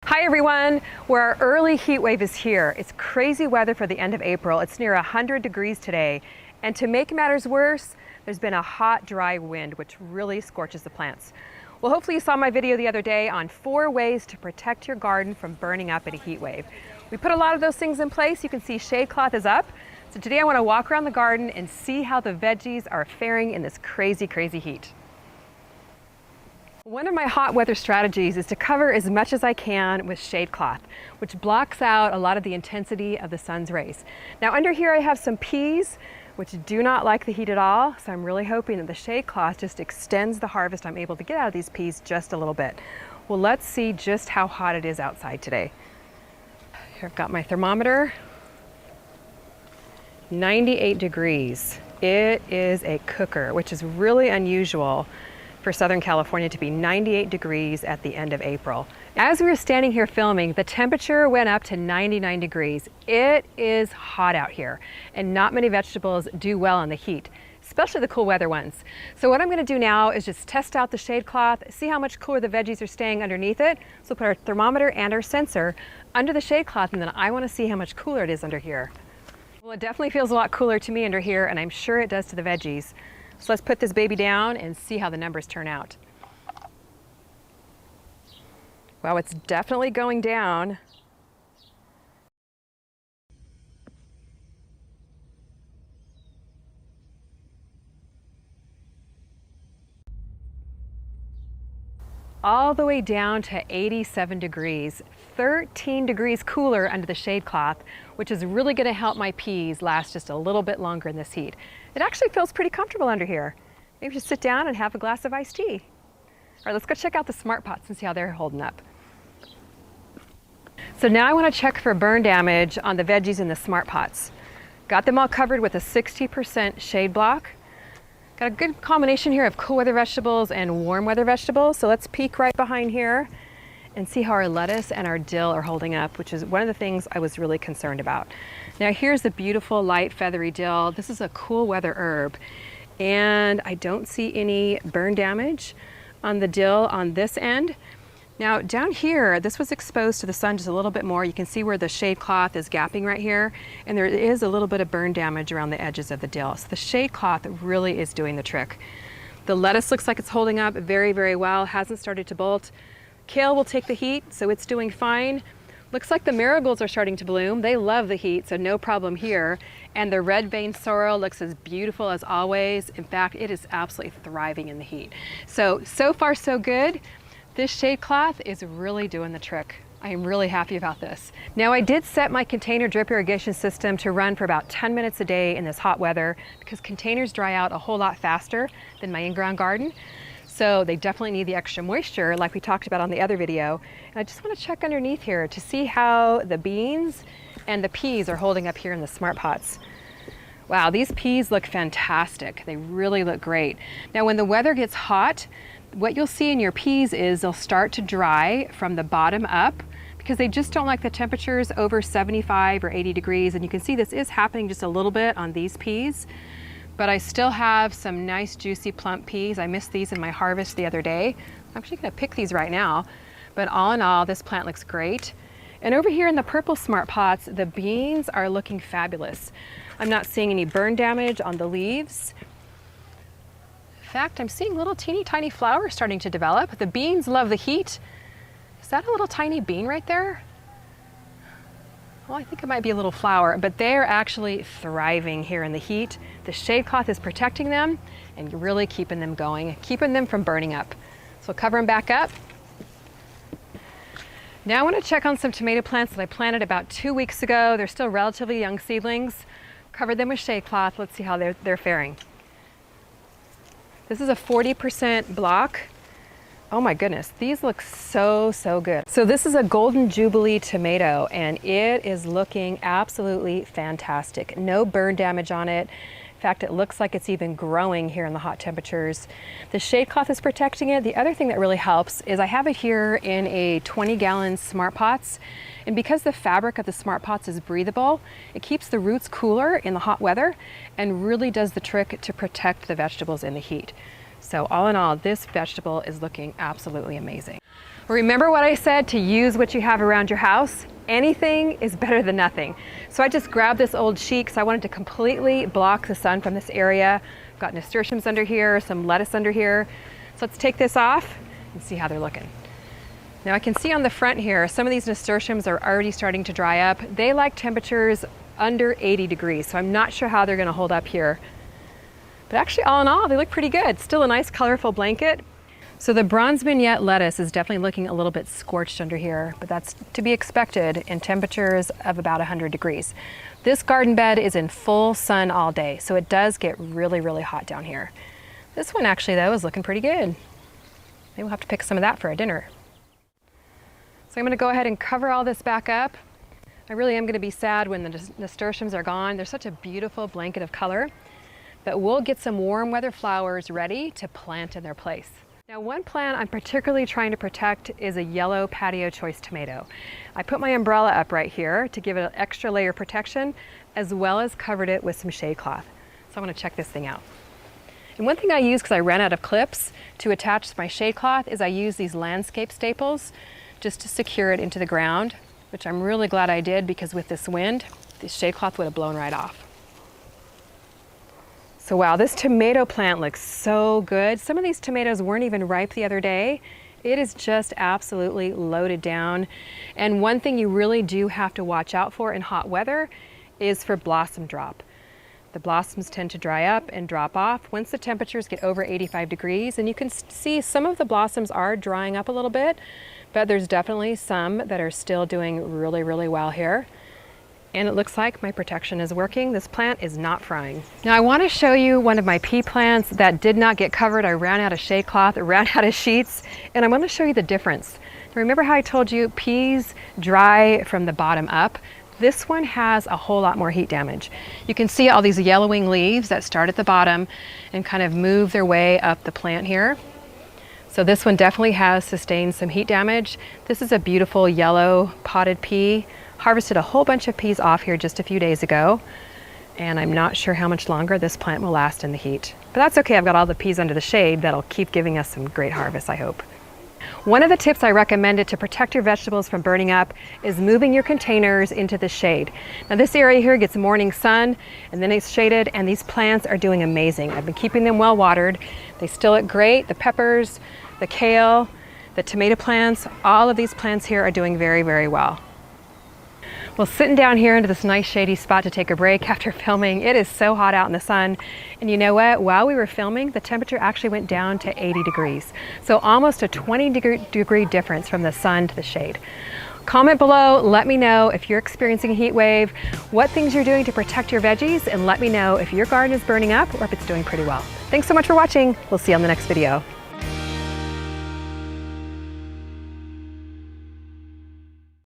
Hi everyone, well, our early heat wave is here. It's crazy weather for the end of April. It's near 100 degrees today. And to make matters worse, there's been a hot, dry wind, which really scorches the plants. Well, hopefully you saw my video the other day on 4 ways to protect your garden from burning up in a heat wave. We put a lot of those things in place. You can see shade cloth is up. So today I want to walk around the garden and see how the veggies are faring in this crazy, crazy heat. One of my hot weather strategies is to cover as much as I can with shade cloth, which blocks out a lot of the intensity of the sun's rays. Now under here I have some peas, which do not like the heat at all, so I'm really hoping that the shade cloth just extends the harvest I'm able to get out of these peas just a little bit. Well, let's see just how hot it is outside today. Here I've got my thermometer. 98 degrees. It is a cooker, which is really unusual for Southern California to be 98 degrees at the end of April. As we were standing here filming, the temperature went up to 99 degrees. It is hot out here, and not many vegetables do well in the heat, especially the cool weather ones. So what I'm going to do now is just test out the shade cloth, see how much cooler the veggies are staying underneath it. So put our thermometer and our sensor under the shade cloth, and then I want to see how much cooler it is under here. Well, it definitely feels a lot cooler to me under here, and I'm sure it does to the veggies. So let's put this baby down and see how the numbers turn out. Wow, it's definitely going down. All the way down to 87 degrees, 13 degrees cooler under the shade cloth, which is really going to help my peas last just a little bit longer in this heat. It actually feels pretty comfortable under here. Maybe just sit down and have a glass of iced tea. All right, let's go check out the smart pots and see how they're holding up. So now I want to check for burn damage on the veggies in the smart pots. Got them all covered with a 60% shade block. Got a good combination here of cool weather vegetables and warm weather vegetables. So let's peek right behind here and see how our lettuce and our dill are holding up, which is one of the things I was really concerned about. Now here's the beautiful light feathery dill. This is a cool weather herb, and I don't see any burn damage on the dill on this end. Now down here, this was exposed to the sun just a little bit more. You can see where the shade cloth is gapping right here, and there is a little bit of burn damage around the edges of the dill. So the shade cloth really is doing the trick. The lettuce looks like it's holding up very, very well, hasn't started to bolt. Kale will take the heat, so it's doing fine. Looks like the marigolds are starting to bloom. They love the heat, so no problem here. And the red vein sorrel looks as beautiful as always. In fact, it is absolutely thriving in the heat. So far so good. This shade cloth is really doing the trick. I am really happy about this. Now I did set my container drip irrigation system to run for about 10 minutes a day in this hot weather because containers dry out a whole lot faster than my in-ground garden. So they definitely need the extra moisture like we talked about on the other video. And I just want to check underneath here to see how the beans and the peas are holding up here in the smart pots. Wow, these peas look fantastic. They really look great. Now when the weather gets hot, what you'll see in your peas is they'll start to dry from the bottom up because they just don't like the temperatures over 75 or 80 degrees. And you can see this is happening just a little bit on these peas. But I still have some nice juicy plump peas. I missed these in my harvest the other day. I'm actually gonna pick these right now. But all in all, this plant looks great. And over here in the purple smart pots, the beans are looking fabulous. I'm not seeing any burn damage on the leaves. In fact, I'm seeing little teeny tiny flowers starting to develop. The beans love the heat. Is that a little tiny bean right there? Well, I think it might be a little flower, but they're actually thriving here in the heat. The shade cloth is protecting them and really keeping them going, keeping them from burning up. So cover them back up. Now I want to check on some tomato plants that I planted about 2 weeks ago. They're still relatively young seedlings. Covered them with shade cloth. Let's see how they're faring. This is a 40% block. Oh my goodness, these look so good. So this is a Golden Jubilee tomato, and it is looking absolutely fantastic. No burn damage on it. In fact, it looks like it's even growing here in the hot temperatures. The shade cloth is protecting it. The other thing that really helps is I have it here in a 20-gallon smart pots. And because the fabric of the smart pots is breathable, it keeps the roots cooler in the hot weather and really does the trick to protect the vegetables in the heat. So all in all, this vegetable is looking absolutely amazing. Remember what I said, to use what you have around your house? Anything is better than nothing. So I just grabbed this old sheet because I wanted to completely block the sun from this area. I've got nasturtiums under here, some lettuce under here. So let's take this off and see how they're looking. Now I can see on the front here, some of these nasturtiums are already starting to dry up. They like temperatures under 80 degrees, so I'm not sure how they're gonna hold up here. But actually, all in all, they look pretty good. Still a nice colorful blanket. So the bronze mignonette lettuce is definitely looking a little bit scorched under here, but that's to be expected in temperatures of about 100 degrees. This garden bed is in full sun all day, so it does get really, really hot down here. This one actually, though, is looking pretty good. Maybe we'll have to pick some of that for our dinner. So I'm gonna go ahead and cover all this back up. I really am gonna be sad when the nasturtiums are gone. They're such a beautiful blanket of color, but we'll get some warm weather flowers ready to plant in their place. Now, one plant I'm particularly trying to protect is a yellow patio choice tomato. I put my umbrella up right here to give it an extra layer of protection, as well as covered it with some shade cloth. So I'm gonna check this thing out. And one thing I use, because I ran out of clips to attach my shade cloth, is I use these landscape staples just to secure it into the ground, which I'm really glad I did, because with this wind, the shade cloth would have blown right off. So wow, this tomato plant looks so good. Some of these tomatoes weren't even ripe the other day. It is just absolutely loaded down. And one thing you really do have to watch out for in hot weather is for blossom drop. The blossoms tend to dry up and drop off once the temperatures get over 85 degrees. And you can see some of the blossoms are drying up a little bit, but there's definitely some that are still doing really, really well here. And it looks like my protection is working. This plant is not frying. Now I want to show you one of my pea plants that did not get covered. I ran out of shade cloth, I ran out of sheets, and I want to show you the difference. Now, remember how I told you peas dry from the bottom up? This one has a whole lot more heat damage. You can see all these yellowing leaves that start at the bottom and kind of move their way up the plant here. So this one definitely has sustained some heat damage. This is a beautiful yellow potted pea. Harvested a whole bunch of peas off here just a few days ago, and I'm not sure how much longer this plant will last in the heat. But that's okay, I've got all the peas under the shade that'll keep giving us some great harvests, I hope. One of the tips I recommended to protect your vegetables from burning up is moving your containers into the shade. Now this area here gets morning sun and then it's shaded, and these plants are doing amazing. I've been keeping them well watered. They still look great. The peppers, the kale, the tomato plants, all of these plants here are doing very, very well. Well, sitting down here into this nice shady spot to take a break after filming, it is so hot out in the sun. And you know what? While we were filming, the temperature actually went down to 80 degrees. So almost a 20-degree difference from the sun to the shade. Comment below, let me know if you're experiencing a heat wave, what things you're doing to protect your veggies, and let me know if your garden is burning up or if it's doing pretty well. Thanks so much for watching. We'll see you on the next video.